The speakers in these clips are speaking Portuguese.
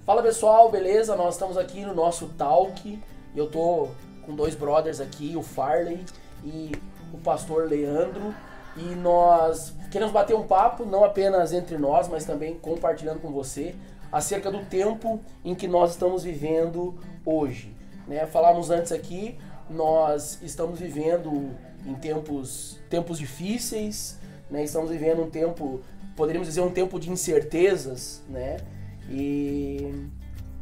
Fala pessoal, beleza? Nós estamos aqui no nosso Talk e eu tô com dois brothers aqui, o Farley e o pastor Leandro, e nós queremos bater um papo, não apenas entre nós, mas também compartilhando com você acerca do tempo em que nós estamos vivendo hoje, né? Falamos antes aqui, nós estamos vivendo em tempos difíceis, né? Estamos vivendo um tempo, poderíamos dizer, um tempo de incertezas, né? E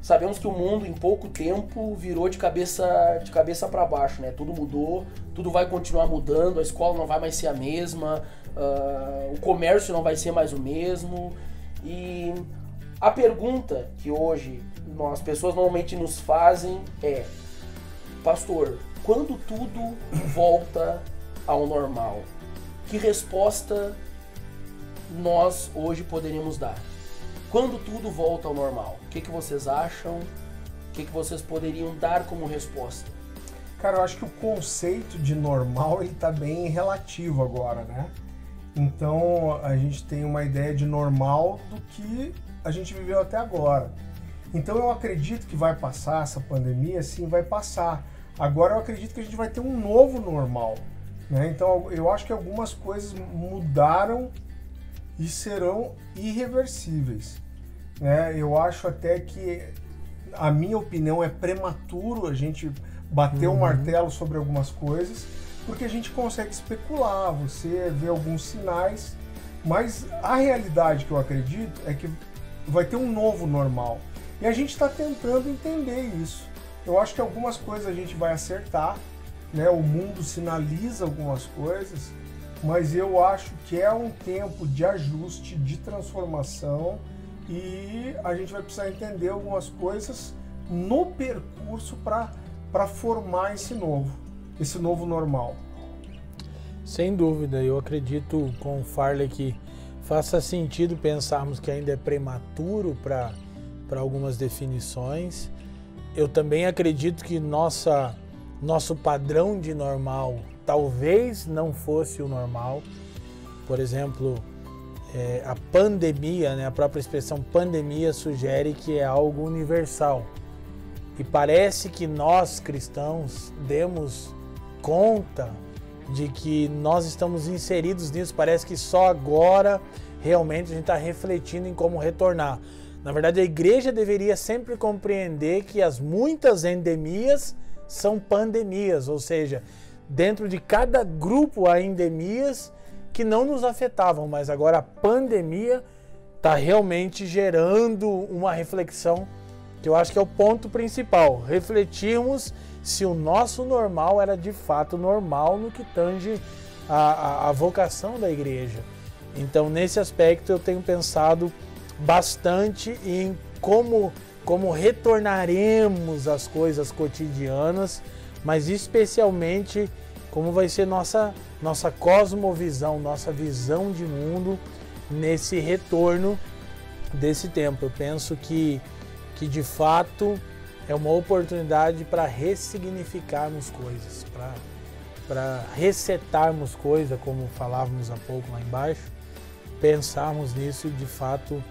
sabemos que o mundo em pouco tempo virou de cabeça para baixo, né? Tudo mudou, tudo vai continuar mudando, a escola não vai mais ser a mesma, o comércio não vai ser mais o mesmo. E a pergunta que hoje as pessoas normalmente nos fazem é: pastor, quando tudo volta ao normal, que resposta nós hoje poderíamos dar? Quando tudo volta ao normal, o que vocês acham? O que vocês poderiam dar como resposta? Cara, eu acho que o conceito de normal ele tá bem relativo agora, né? Então a gente tem uma ideia de normal do que a gente viveu até agora. Então eu acredito que vai passar essa pandemia, sim, vai passar. Agora eu acredito que a gente vai ter um novo normal, né? Então eu acho que algumas coisas mudaram e serão irreversíveis, né? Eu acho até que, a minha opinião, é prematuro a gente bater o martelo sobre algumas coisas, porque a gente consegue especular, você vê alguns sinais, mas a realidade que eu acredito é que vai ter um novo normal. E a gente está tentando entender isso. Eu acho que algumas coisas a gente vai acertar, né? O mundo sinaliza algumas coisas, mas eu acho que é um tempo de ajuste, de transformação, e a gente vai precisar entender algumas coisas no percurso para formar esse novo normal. Sem dúvida, eu acredito com o Farley que faça sentido pensarmos que ainda é prematuro para algumas definições. Eu também acredito que nosso padrão de normal talvez não fosse o normal. Por exemplo, a pandemia, né, a própria expressão pandemia sugere que é algo universal. E parece que nós, cristãos, demos conta de que nós estamos inseridos nisso. Parece que só agora realmente a gente está refletindo em como retornar. Na verdade, a igreja deveria sempre compreender que as muitas endemias são pandemias, ou seja, dentro de cada grupo há endemias que não nos afetavam, mas agora a pandemia está realmente gerando uma reflexão que eu acho que é o ponto principal. Refletirmos se o nosso normal era de fato normal no que tange a vocação da igreja. Então, nesse aspecto, eu tenho pensado bastante em como retornaremos às coisas cotidianas, mas especialmente como vai ser nossa cosmovisão, nossa visão de mundo nesse retorno desse tempo. Eu penso que de fato é uma oportunidade para ressignificarmos coisas, para resetarmos coisas, como falávamos há pouco lá embaixo, pensarmos nisso de fato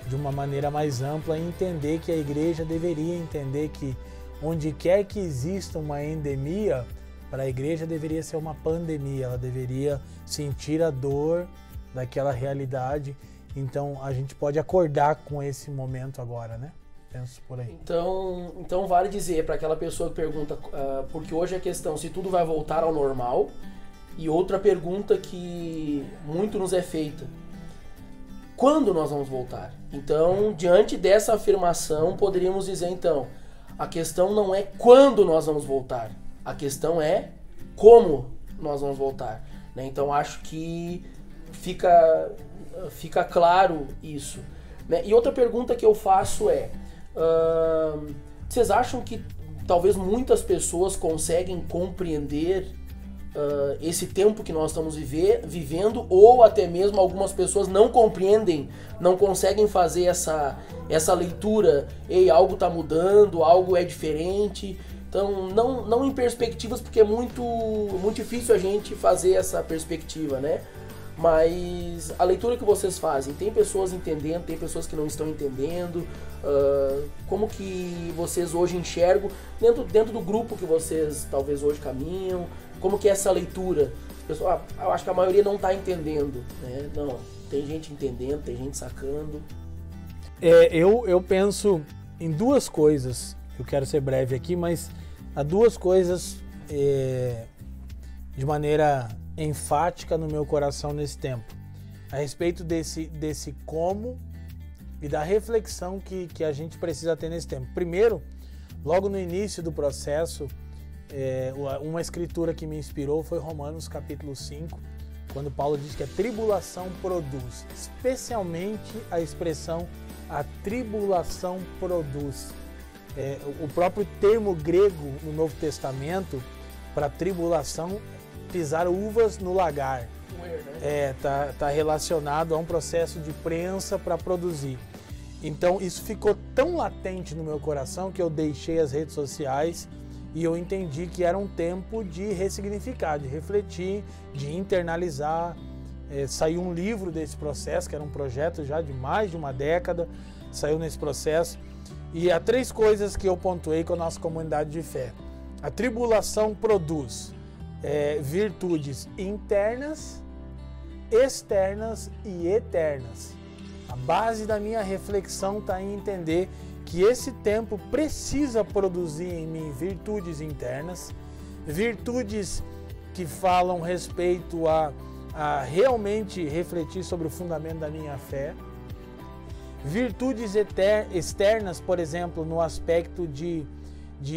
de uma maneira mais ampla e entender que a igreja deveria entender que onde quer que exista uma endemia, para a igreja deveria ser uma pandemia, ela deveria sentir a dor daquela realidade. Então a gente pode acordar com esse momento agora, né? Penso por aí. Então vale dizer para aquela pessoa que pergunta, porque hoje é a questão se tudo vai voltar ao normal, e outra pergunta que muito nos é feita: quando nós vamos voltar? Então, diante dessa afirmação, poderíamos dizer então, a questão não é quando nós vamos voltar, a questão é como nós vamos voltar, né? Então acho que fica claro isso, né? E outra pergunta que eu faço é, vocês acham que talvez muitas pessoas conseguem compreender esse tempo que nós estamos vivendo, ou até mesmo algumas pessoas não compreendem, não conseguem fazer essa leitura, algo está mudando, algo é diferente? Então, não em perspectivas, porque é muito difícil a gente fazer essa perspectiva, né? Mas a leitura que vocês fazem, tem pessoas entendendo, tem pessoas que não estão entendendo, Como que vocês hoje enxergam, dentro do grupo que vocês talvez hoje caminham, como que é essa leitura? Pessoal, eu acho que a maioria não está entendendo, né? Não, tem gente entendendo, tem gente sacando. Eu penso em duas coisas, eu quero ser breve aqui, mas há duas coisas de maneira enfática no meu coração nesse tempo, a respeito desse como e da reflexão que a gente precisa ter nesse tempo. Primeiro, logo no início do processo, uma escritura que me inspirou foi Romanos capítulo 5, quando Paulo diz que a tribulação produz, especialmente a expressão a tribulação produz. O próprio termo grego no Novo Testamento para tribulação, pisar uvas no lagar. Tá relacionado a um processo de prensa para produzir. Então isso ficou tão latente no meu coração que eu deixei as redes sociais e eu entendi que era um tempo de ressignificar, de refletir, de internalizar. Saiu um livro desse processo, que era um projeto já de mais de uma década, saiu nesse processo. E há três coisas que eu pontuei com a nossa comunidade de fé. A tribulação produz virtudes internas, externas e eternas. A base da minha reflexão está em entender que esse tempo precisa produzir em mim virtudes internas, virtudes que falam respeito a realmente refletir sobre o fundamento da minha fé, virtudes externas, por exemplo, no aspecto de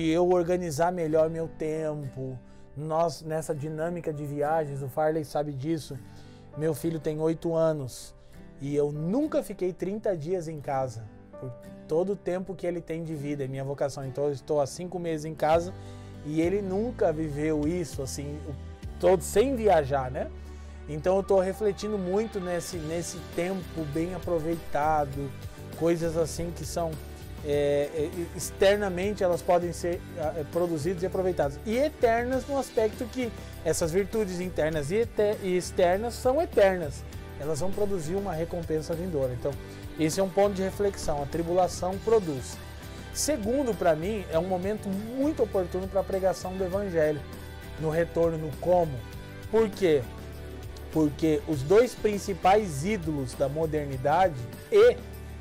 eu organizar melhor meu tempo. Nós, nessa dinâmica de viagens, o Farley sabe disso, meu filho tem 8 anos e eu nunca fiquei 30 dias em casa, por todo o tempo que ele tem de vida, é minha vocação. Então eu estou há 5 meses em casa e ele nunca viveu isso, assim, todo sem viajar, né? Então eu estou refletindo muito nesse tempo bem aproveitado, coisas assim que são externamente elas podem ser produzidas e aproveitadas, e eternas no aspecto que essas virtudes internas e externas são eternas, elas vão produzir uma recompensa vindoura. Então esse é um ponto de reflexão, a tribulação produz. Segundo, para mim, é um momento muito oportuno para a pregação do Evangelho, no retorno, no como. Por quê? Porque os dois principais ídolos da modernidade e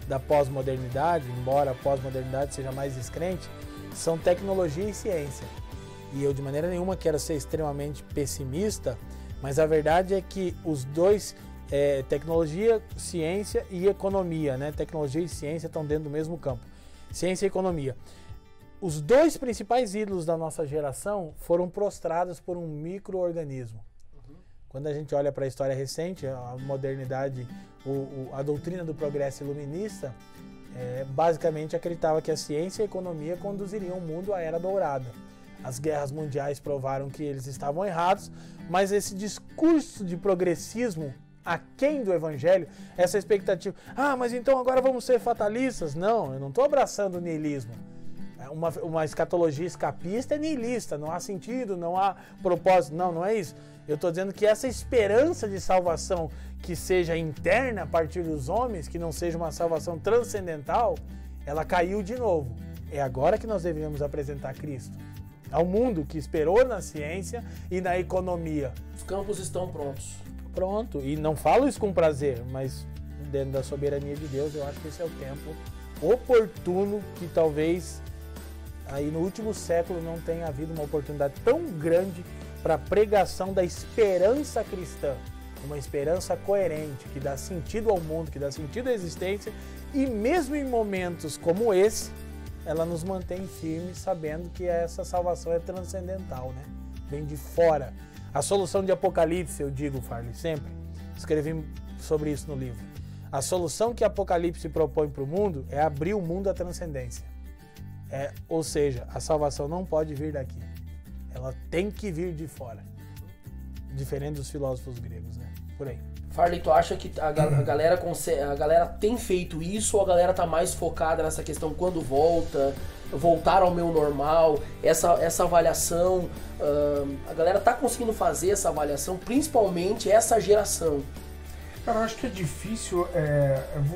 da pós-modernidade, embora a pós-modernidade seja mais descrente, são tecnologia e ciência. E eu de maneira nenhuma quero ser extremamente pessimista, mas a verdade é que os dois, tecnologia, ciência e economia, né? Tecnologia e ciência estão dentro do mesmo campo. Ciência e economia. Os dois principais ídolos da nossa geração foram prostrados por um micro-organismo. Quando a gente olha para a história recente, a modernidade, a doutrina do progresso iluminista, basicamente acreditava que a ciência e a economia conduziriam o mundo à Era Dourada. As guerras mundiais provaram que eles estavam errados, mas esse discurso de progressismo aquém do Evangelho, essa expectativa, mas então agora vamos ser fatalistas? Não, eu não estou abraçando o niilismo. Uma escatologia escapista é niilista, não há sentido, não há propósito, não é isso. Eu estou dizendo que essa esperança de salvação que seja interna a partir dos homens, que não seja uma salvação transcendental, ela caiu de novo. É agora que nós deveríamos apresentar Cristo ao mundo que esperou na ciência e na economia. Os campos estão prontos. Pronto, e não falo isso com prazer, mas dentro da soberania de Deus, eu acho que esse é o tempo oportuno que talvez aí no último século não tenha havido uma oportunidade tão grande para a pregação da esperança cristã, uma esperança coerente, que dá sentido ao mundo, que dá sentido à existência, e mesmo em momentos como esse, ela nos mantém firmes, sabendo que essa salvação é transcendental, né? Vem de fora. A solução de Apocalipse, eu digo, Farley, sempre, escrevi sobre isso no livro, a solução que Apocalipse propõe para o mundo é abrir o mundo à transcendência. Ou seja, a salvação não pode vir daqui. Ela tem que vir de fora. Diferente dos filósofos gregos, né? Por aí. Farley, tu acha que a galera tem feito isso, ou a galera tá mais focada nessa questão quando voltar ao meu normal, essa avaliação, a galera tá conseguindo fazer essa avaliação, principalmente essa geração? Cara, eu acho que é difícil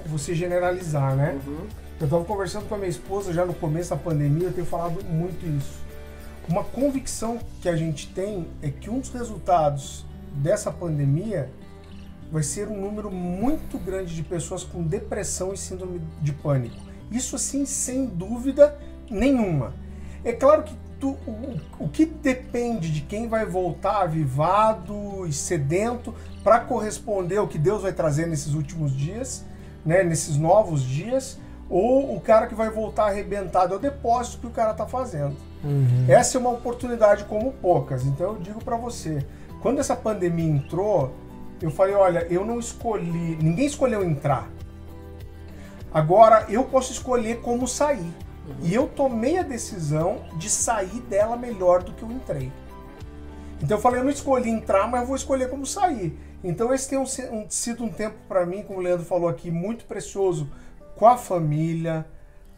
você generalizar, né? Uhum. Eu estava conversando com a minha esposa já no começo da pandemia, eu tenho falado muito isso. Uma convicção que a gente tem é que um dos resultados dessa pandemia vai ser um número muito grande de pessoas com depressão e síndrome de pânico. Isso assim, sem dúvida nenhuma. É claro que o que depende de quem vai voltar avivado e sedento para corresponder ao que Deus vai trazer nesses últimos dias, né, nesses novos dias, ou o cara que vai voltar arrebentado, é o depósito que o cara está fazendo. Essa é uma oportunidade como poucas. Então eu digo para você, quando essa pandemia entrou, eu falei, olha, eu não escolhi, ninguém escolheu entrar. Agora eu posso escolher como sair. E eu tomei a decisão de sair dela melhor do que eu entrei. Então eu falei, eu não escolhi entrar, mas eu vou escolher como sair. Então esse tem sido um tempo para mim, como o Leandro falou aqui, muito precioso com a família,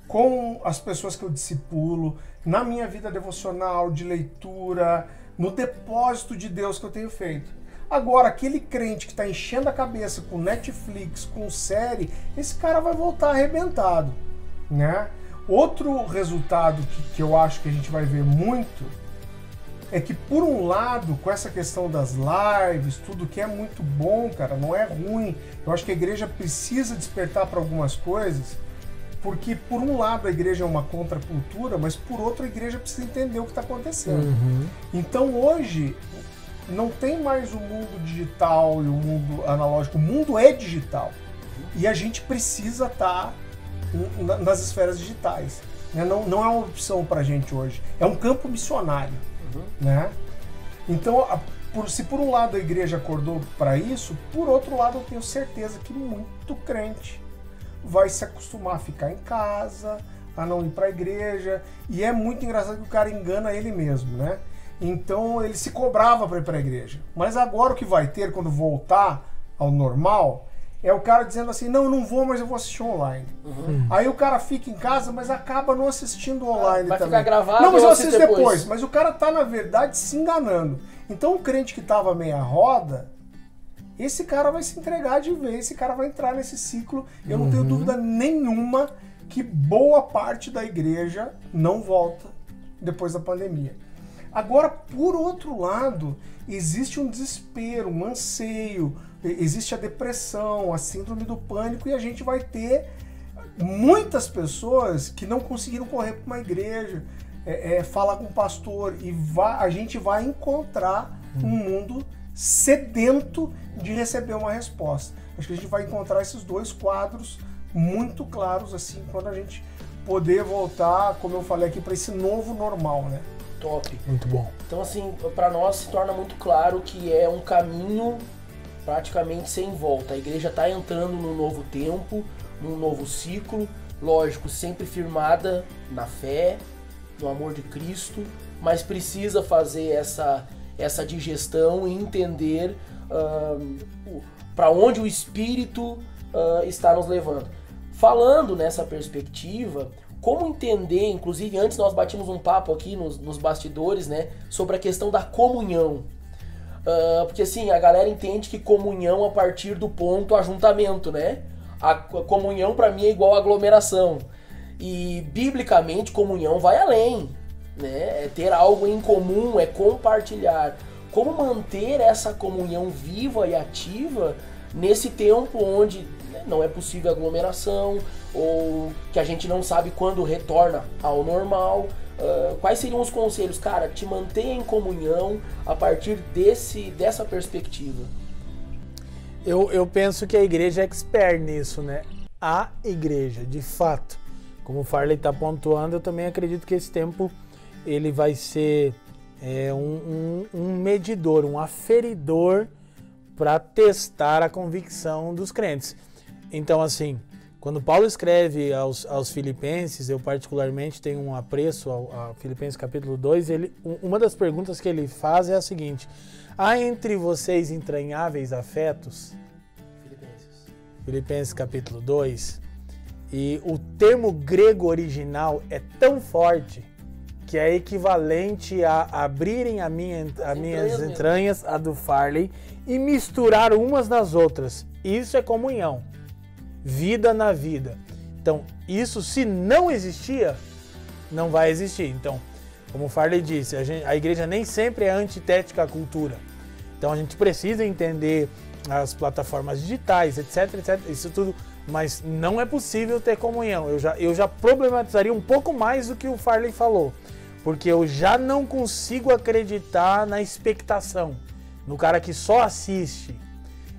com as pessoas que eu discipulo, na minha vida devocional, de leitura, no depósito de Deus que eu tenho feito. Agora, aquele crente que está enchendo a cabeça com Netflix, com série, esse cara vai voltar arrebentado, né? Outro resultado que eu acho que a gente vai ver muito é que, por um lado, com essa questão das lives, tudo que é muito bom, cara, não é ruim. Eu acho que a igreja precisa despertar para algumas coisas, porque, por um lado, a igreja é uma contracultura, mas, por outro, a igreja precisa entender o que está acontecendo. Então, hoje, não tem mais o mundo digital e o mundo analógico. O mundo é digital. E a gente precisa estar nas esferas digitais. Né? Não é uma opção para a gente hoje. É um campo missionário. Né? Então, se por um lado a igreja acordou para isso, por outro lado eu tenho certeza que muito crente vai se acostumar a ficar em casa, a não ir para a igreja, e é muito engraçado que o cara engana ele mesmo, né? Então ele se cobrava para ir para a igreja, mas agora o que vai ter quando voltar ao normal é o cara dizendo assim, não, eu não vou, mas eu vou assistir online. Aí o cara fica em casa, mas acaba não assistindo online vai também. Vai ficar gravado. Não, mas eu assisto depois. Mas o cara tá, na verdade, se enganando. Então o crente que tava meia roda, esse cara vai se entregar de vez, esse cara vai entrar nesse ciclo. Eu não tenho dúvida nenhuma que boa parte da igreja não volta depois da pandemia. Agora, por outro lado, existe um desespero, um anseio, existe a depressão, a síndrome do pânico, e a gente vai ter muitas pessoas que não conseguiram correr para uma igreja, falar com o pastor, e a gente vai encontrar um mundo sedento de receber uma resposta. Acho que a gente vai encontrar esses dois quadros muito claros assim quando a gente poder voltar, como eu falei aqui, para esse novo normal, né? Top. Muito bom. Então, assim, para nós se torna muito claro que é um caminho praticamente sem volta. A igreja está entrando num novo tempo, num novo ciclo, lógico, sempre firmada na fé, no amor de Cristo, mas precisa fazer essa digestão e entender para onde o Espírito está nos levando. Falando nessa perspectiva, como entender, inclusive antes nós batimos um papo aqui nos bastidores, né, sobre a questão da comunhão. Porque assim, a galera entende que comunhão a partir do ponto ajuntamento, né? A comunhão para mim é igual a aglomeração. E biblicamente comunhão vai além, né? É ter algo em comum, é compartilhar. Como manter essa comunhão viva e ativa nesse tempo onde não é possível aglomeração, ou que a gente não sabe quando retorna ao normal. Quais seriam os conselhos? Cara, te mantenha em comunhão a partir dessa perspectiva. Eu penso que a igreja é expert nisso, né? A igreja, de fato. Como o Farley está pontuando, eu também acredito que esse tempo ele vai ser um medidor, um aferidor para testar a convicção dos crentes. Então, assim, quando Paulo escreve aos Filipenses, eu particularmente tenho um apreço a Filipenses capítulo 2, uma das perguntas que ele faz é a seguinte: há entre vocês entranháveis afetos? Filipenses capítulo 2. E o termo grego original é tão forte que é equivalente a abrirem as minhas entranhas, a do Farley, e misturar umas nas outras. Isso é comunhão. Vida na vida. Então, isso, se não existia, não vai existir. Então, como o Farley disse, a igreja nem sempre é antitética à cultura. Então, a gente precisa entender as plataformas digitais, etc, etc, isso tudo, mas não é possível ter comunhão. Eu já problematizaria um pouco mais do que o Farley falou, porque eu já não consigo acreditar na expectação, no cara que só assiste.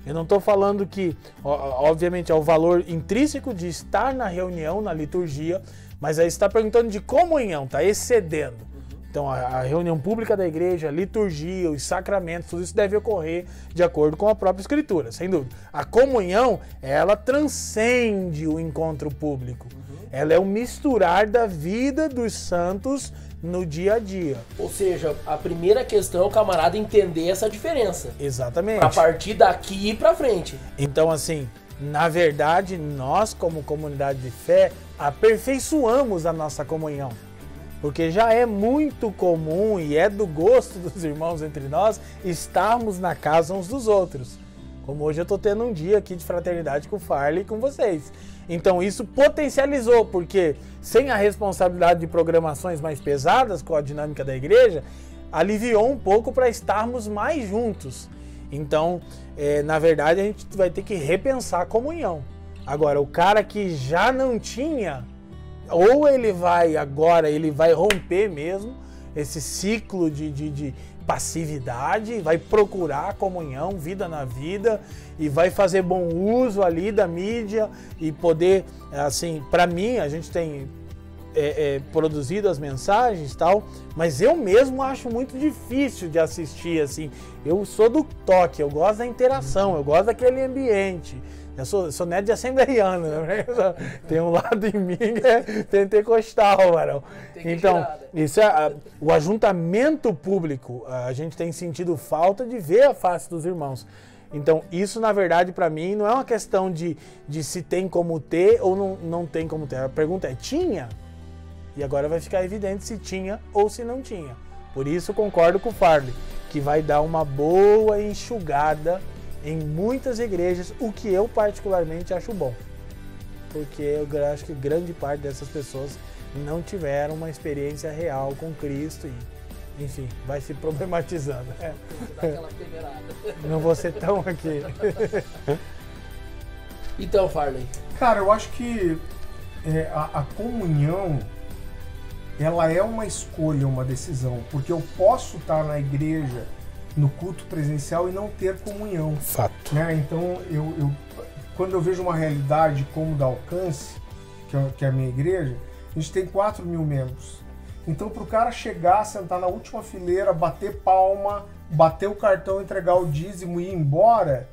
Eu não estou falando que, obviamente, é o valor intrínseco de estar na reunião, na liturgia, mas aí você está perguntando de comunhão, está excedendo. Então, a reunião pública da igreja, a liturgia, os sacramentos, tudo isso deve ocorrer de acordo com a própria Escritura, sem dúvida. A comunhão, ela transcende o encontro público. Ela é o misturar da vida dos santos no dia a dia. Ou seja, a primeira questão é o camarada entender essa diferença. Exatamente. Pra partir daqui e pra frente. Então, assim, na verdade, nós, como comunidade de fé, aperfeiçoamos a nossa comunhão. Porque já é muito comum e é do gosto dos irmãos entre nós estarmos na casa uns dos outros. Como hoje eu estou tendo um dia aqui de fraternidade com o Farley e com vocês. Então isso potencializou, porque sem a responsabilidade de programações mais pesadas com a dinâmica da igreja, aliviou um pouco para estarmos mais juntos. Então, na verdade, a gente vai ter que repensar a comunhão. Agora, o cara que já não tinha... Ou ele vai romper mesmo esse ciclo de passividade, vai procurar a comunhão, vida na vida, e vai fazer bom uso ali da mídia e poder, assim, para mim, a gente tem produzido as mensagens e tal, mas eu mesmo acho muito difícil de assistir, assim. Eu sou do toque, eu gosto da interação, eu gosto daquele ambiente. Eu sou neto de assembleiano, né? Tem um lado em mim que é pentecostal, varão. Então, isso o ajuntamento público, a gente tem sentido falta de ver a face dos irmãos. Então, isso, na verdade, para mim, não é uma questão de se tem como ter ou não tem como ter. A pergunta é, tinha? E agora vai ficar evidente se tinha ou se não tinha. Por isso, concordo com o Farley, que vai dar uma boa enxugada em muitas igrejas, o que eu particularmente acho bom. Porque eu acho que grande parte dessas pessoas não tiveram uma experiência real com Cristo e, enfim, vai se problematizando. Não vou ser tão aqui. Então, Farley. Cara, eu acho que a comunhão, ela é uma escolha, uma decisão, porque eu posso estar na igreja no culto presencial e não ter comunhão. Fato. Né? Então, quando eu vejo uma realidade como da Alcance, que é a minha igreja, a gente tem 4 mil membros. Então, para o cara chegar, sentar na última fileira, bater palma, bater o cartão, entregar o dízimo e ir embora,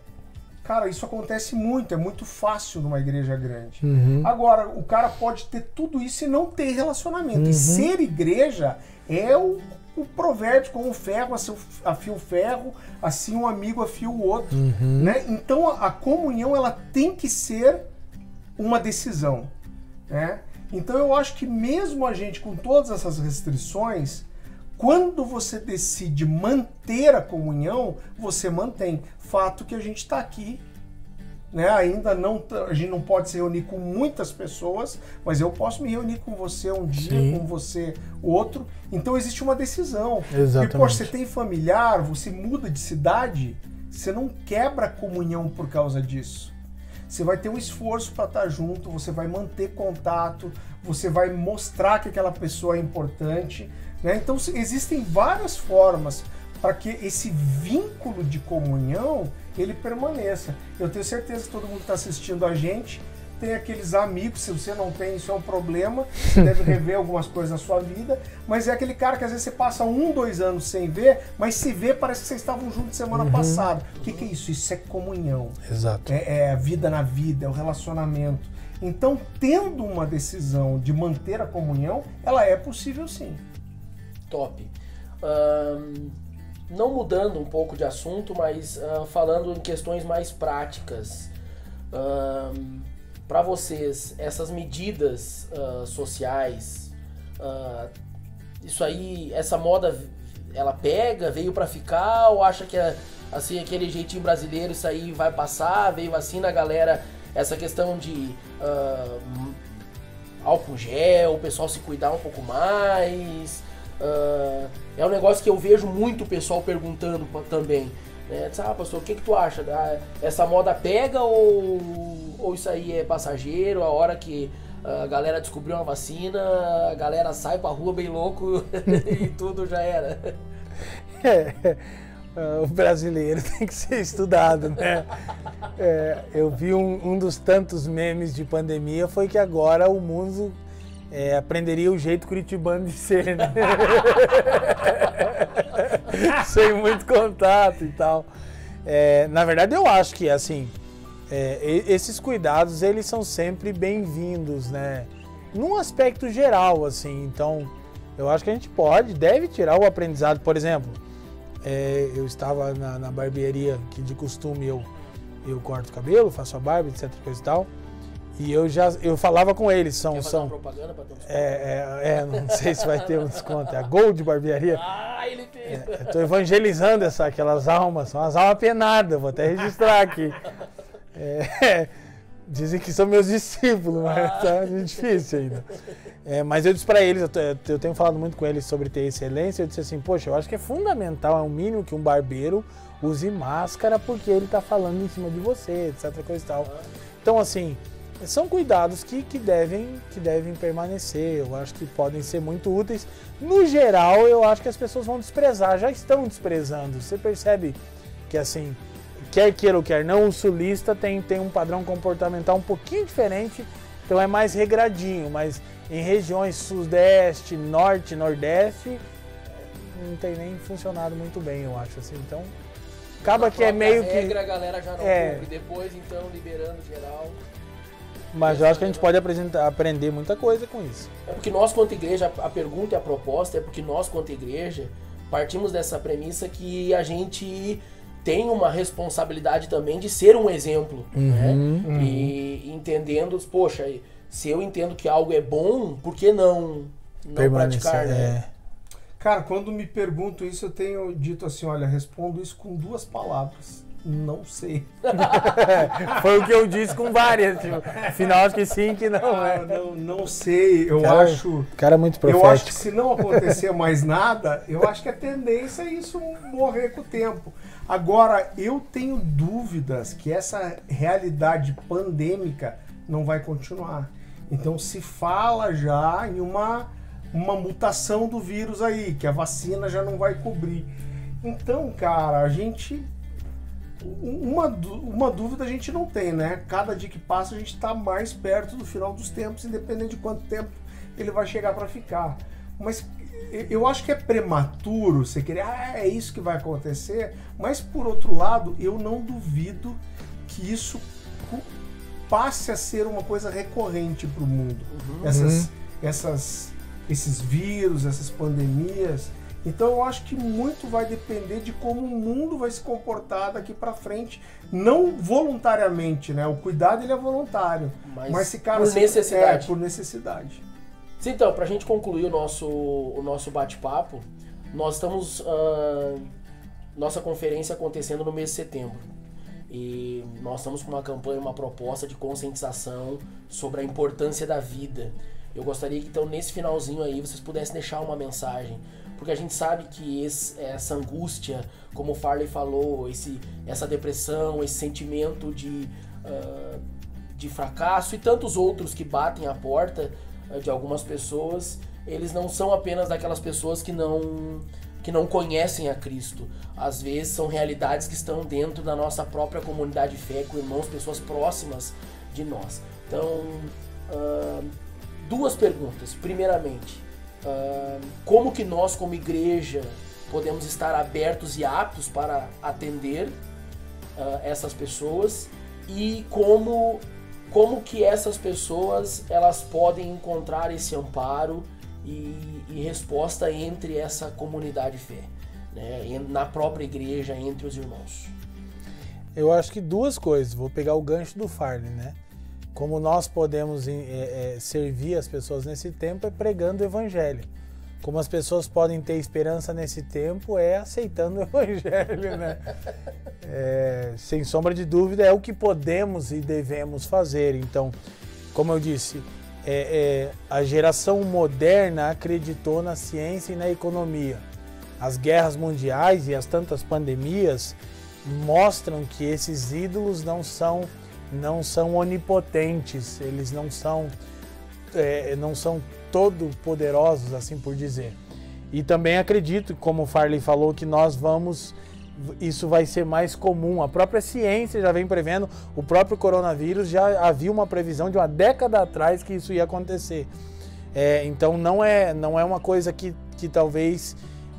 cara, isso acontece muito, é muito fácil numa igreja grande. Agora, o cara pode ter tudo isso e não ter relacionamento. E ser igreja é o provérbio, com o ferro afia o ferro, assim um amigo afia o outro, né? Então a comunhão, ela tem que ser uma decisão, né? Então eu acho que mesmo a gente com todas essas restrições, quando você decide manter a comunhão, você mantém. Fato que a gente está aqui, né? Ainda não, a gente não pode se reunir com muitas pessoas, mas eu posso me reunir com você um dia, sim, com você outro. Então existe uma decisão. Exatamente. E, poxa, você tem familiar, você muda de cidade, você não quebra a comunhão por causa disso. Você vai ter um esforço para estar junto, você vai manter contato, você vai mostrar que aquela pessoa é importante, né? Então existem várias formas para que esse vínculo de comunhão ele permaneça. Eu tenho certeza que todo mundo que está assistindo a gente tem aqueles amigos, se você não tem, isso é um problema, você deve rever algumas coisas na sua vida, mas é aquele cara que às vezes você passa 1, 2 anos sem ver, mas se vê, parece que vocês estavam juntos semana passada. O que é isso? Isso é comunhão. Exato. É a vida na vida, é o relacionamento. Então, tendo uma decisão de manter a comunhão, ela é possível sim. Top. Não mudando um pouco de assunto, mas falando em questões mais práticas. Para vocês, essas medidas sociais, isso aí, essa moda, ela pega, veio para ficar, ou acha que assim, aquele jeitinho brasileiro, isso aí vai passar, veio assim na galera, essa questão de álcool gel, o pessoal se cuidar um pouco mais. É um negócio que eu vejo muito o pessoal perguntando também. Pastor, o que tu acha? Essa moda pega ou isso aí é passageiro? A hora que a galera descobriu uma vacina, a galera sai pra rua bem louco e tudo já era. O brasileiro tem que ser estudado, né? Eu vi um dos tantos memes de pandemia foi que agora o mundo aprenderia o jeito curitibano de ser, né? Sem muito contato e tal. Na verdade, eu acho que, assim, esses cuidados, eles são sempre bem-vindos, né? Num aspecto geral, assim. Então, eu acho que a gente deve tirar o aprendizado. Por exemplo, eu estava na barbearia, que de costume eu corto o cabelo, faço a barba, etc, coisa e tal. E eu falava com eles, Quer fazer uma propaganda pra ter um desconto? Não sei se vai ter um desconto. É a Gold Barbearia. Ele tem. Estou evangelizando aquelas almas, são as almas penadas, vou até registrar aqui. Dizem que são meus discípulos, mas tá difícil ainda. Mas eu disse para eles, eu tenho falado muito com eles sobre ter excelência, eu disse assim, poxa, eu acho que é fundamental, é o mínimo que um barbeiro use máscara porque ele está falando em cima de você, etc, coisa e tal. Então, assim, são cuidados que devem permanecer, eu acho que podem ser muito úteis. No geral, eu acho que as pessoas vão desprezar, já estão desprezando. Você percebe que, assim, quer queira ou quer não, o sulista tem um padrão comportamental um pouquinho diferente, então é mais regradinho, mas em regiões sudeste, norte, nordeste, não tem nem funcionado muito bem, eu acho, assim, então acaba que é meio que... a galera já não cumpre, depois então liberando geral... Mas eu acho que a gente pode aprender muita coisa com isso. É porque nós, quanto igreja, a pergunta e a proposta é porque nós, quanto igreja, partimos dessa premissa que a gente tem uma responsabilidade também de ser um exemplo, né? E entendendo, poxa, se eu entendo que algo é bom, por que não praticar, né? Cara, quando me perguntam isso, eu tenho dito assim, olha, respondo isso com 2 palavras. Não sei. Foi o que eu disse com várias. Tipo, afinal, acho que sim, que não. Não sei. Eu acho. Cara, muito profético. Eu acho que se não acontecer mais nada, eu acho que a tendência é isso morrer com o tempo. Agora, eu tenho dúvidas que essa realidade pandêmica não vai continuar. Então, se fala já em uma mutação do vírus aí, que a vacina já não vai cobrir. Então, cara, a gente... Uma dúvida a gente não tem, né? Cada dia que passa a gente está mais perto do final dos tempos, independente de quanto tempo ele vai chegar para ficar. Mas eu acho que é prematuro você querer, é isso que vai acontecer, mas por outro lado, eu não duvido que isso passe a ser uma coisa recorrente para o mundo. Esses vírus, essas pandemias... Então eu acho que muito vai depender de como o mundo vai se comportar daqui para frente, não voluntariamente, né? O cuidado ele é voluntário, mas se cara por necessidade. Por necessidade. Então, para a gente concluir o nosso bate-papo, nós estamos nossa conferência acontecendo no mês de setembro e nós estamos com uma campanha, uma proposta de conscientização sobre a importância da vida. Eu gostaria que então nesse finalzinho aí vocês pudessem deixar uma mensagem. Porque a gente sabe que essa angústia, como o Farley falou, essa depressão, esse sentimento de fracasso e tantos outros que batem a porta de algumas pessoas, eles não são apenas daquelas pessoas que não conhecem a Cristo. Às vezes são realidades que estão dentro da nossa própria comunidade de fé, com irmãos, pessoas próximas de nós. Então, 2 perguntas. Primeiramente, como que nós como igreja podemos estar abertos e aptos para atender essas pessoas e como que essas pessoas elas podem encontrar esse amparo e resposta entre essa comunidade de fé, né? Na própria igreja, entre os irmãos. Eu acho que 2 coisas, vou pegar o gancho do Farley, né? Como nós podemos servir as pessoas nesse tempo é pregando o evangelho. Como as pessoas podem ter esperança nesse tempo é aceitando o evangelho, né? Sem sombra de dúvida é o que podemos e devemos fazer. Então, como eu disse, a geração moderna acreditou na ciência e na economia. As guerras mundiais e as tantas pandemias mostram que esses ídolos não são onipotentes, eles não são todo poderosos, assim por dizer. E também acredito, como o Farley falou, que isso vai ser mais comum. A própria ciência já vem prevendo, o próprio coronavírus já havia uma previsão de uma década atrás que isso ia acontecer. Então não é uma coisa que talvez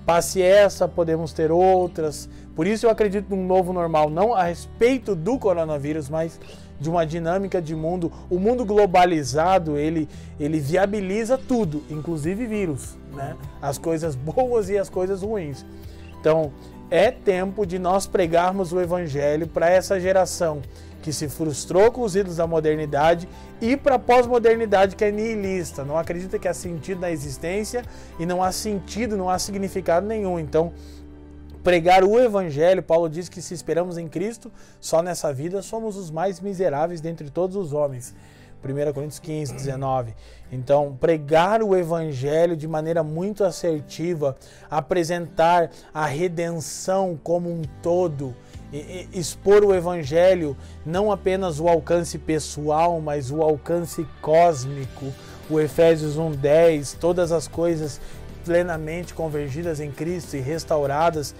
passe essa, podemos ter outras. Por isso eu acredito num novo normal, não a respeito do coronavírus, mas de uma dinâmica de mundo. O mundo globalizado, ele viabiliza tudo, inclusive vírus, né? As coisas boas e as coisas ruins. Então, é tempo de nós pregarmos o evangelho para essa geração que se frustrou com os ídolos da modernidade e para a pós-modernidade, que é nihilista, não acredita que há sentido na existência e não há sentido, não há significado nenhum. Então, pregar o evangelho, Paulo diz que se esperamos em Cristo, só nessa vida somos os mais miseráveis dentre todos os homens. 1 Coríntios 15, 19. Então, pregar o evangelho de maneira muito assertiva, apresentar a redenção como um todo, expor o evangelho, não apenas o alcance pessoal, mas o alcance cósmico. O Efésios 1:10, todas as coisas plenamente convergidas em Cristo e restauradas,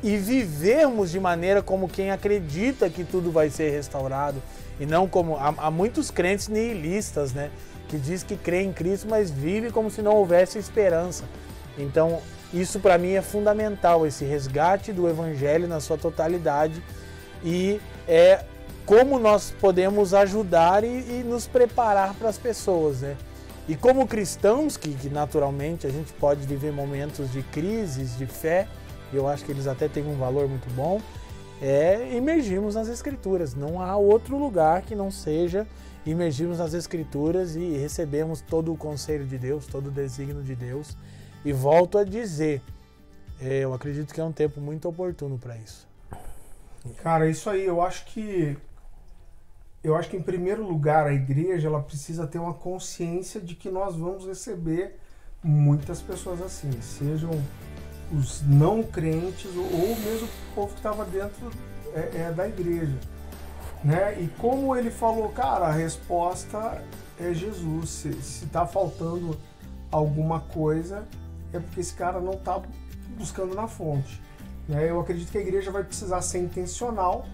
e vivermos de maneira como quem acredita que tudo vai ser restaurado, e não como há muitos crentes nihilistas, né, que diz que crê em Cristo, mas vive como se não houvesse esperança. Então isso para mim é fundamental, esse resgate do evangelho na sua totalidade, e como nós podemos ajudar e nos preparar para as pessoas, né? E como cristãos, que naturalmente a gente pode viver momentos de crises, de fé, e eu acho que eles até têm um valor muito bom, imergirmos nas Escrituras. Não há outro lugar que não seja imergirmos nas Escrituras e recebemos todo o conselho de Deus, todo o desígnio de Deus. E volto a dizer, eu acredito que é um tempo muito oportuno para isso. Cara, isso aí, eu acho que em primeiro lugar a igreja ela precisa ter uma consciência de que nós vamos receber muitas pessoas assim, sejam os não crentes ou mesmo o povo que estava dentro da igreja, né? E como ele falou, cara, a resposta é Jesus. Se está faltando alguma coisa, é porque esse cara não está buscando na fonte, né? Eu acredito que a igreja vai precisar ser intencional.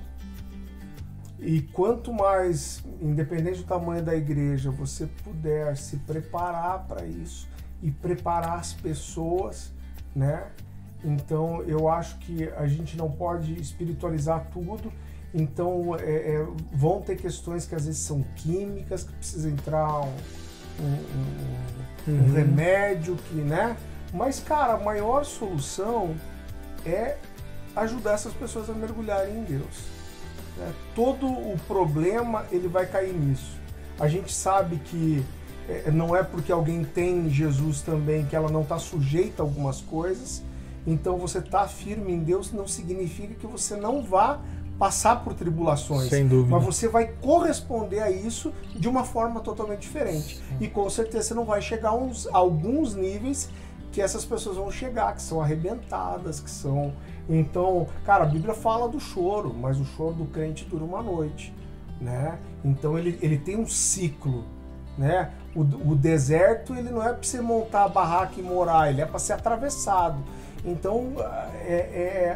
E quanto mais, independente do tamanho da igreja, você puder se preparar para isso e preparar as pessoas, né? Então eu acho que a gente não pode espiritualizar tudo. Então vão ter questões que às vezes são químicas, que precisa entrar um remédio, né? Mas, cara, a maior solução é ajudar essas pessoas a mergulharem em Deus. Todo o problema ele vai cair nisso. A gente sabe que não é porque alguém tem Jesus também que ela não está sujeita a algumas coisas. Então você está firme em Deus não significa que você não vá passar por tribulações. Sem dúvida. Mas você vai corresponder a isso de uma forma totalmente diferente. E com certeza você não vai chegar a alguns níveis que essas pessoas vão chegar, que são arrebentadas, que são... Então, cara, a Bíblia fala do choro, mas o choro do crente dura uma noite, né? Então ele tem um ciclo, né? O deserto, ele não é para você montar a barraca e morar, ele é para ser atravessado. Então,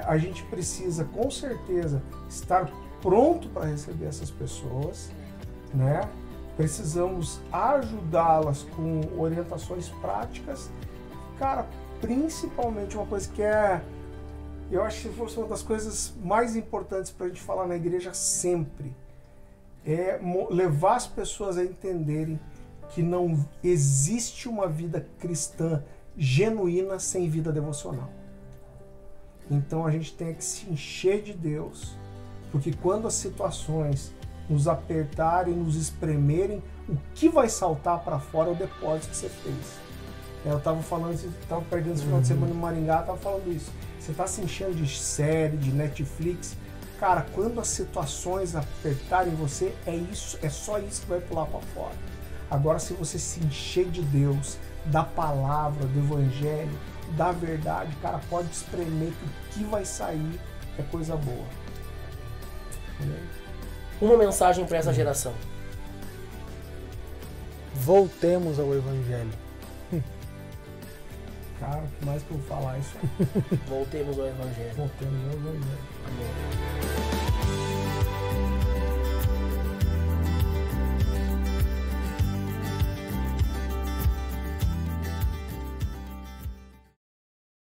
a gente precisa, com certeza, estar pronto para receber essas pessoas, né? Precisamos ajudá-las com orientações práticas. Cara, principalmente uma coisa que eu acho que fosse uma das coisas mais importantes para a gente falar na igreja sempre, é levar as pessoas a entenderem que não existe uma vida cristã genuína sem vida devocional. Então a gente tem que se encher de Deus, porque quando as situações nos apertarem, nos espremerem, o que vai saltar para fora é o depósito que você fez. Eu estava falando, estava perdendo esse final de semana em Maringá, estava falando isso. Você está se enchendo de série, de Netflix. Cara, quando as situações apertarem você, é só isso que vai pular para fora. Agora, se você se encher de Deus, da palavra, do evangelho, da verdade, cara, pode espremer que o que vai sair é coisa boa. Uma mensagem para essa geração. Voltemos ao evangelho. Cara, o que mais que eu vou falar isso? Voltemos ao evangelho. Voltemos ao evangelho. Amém.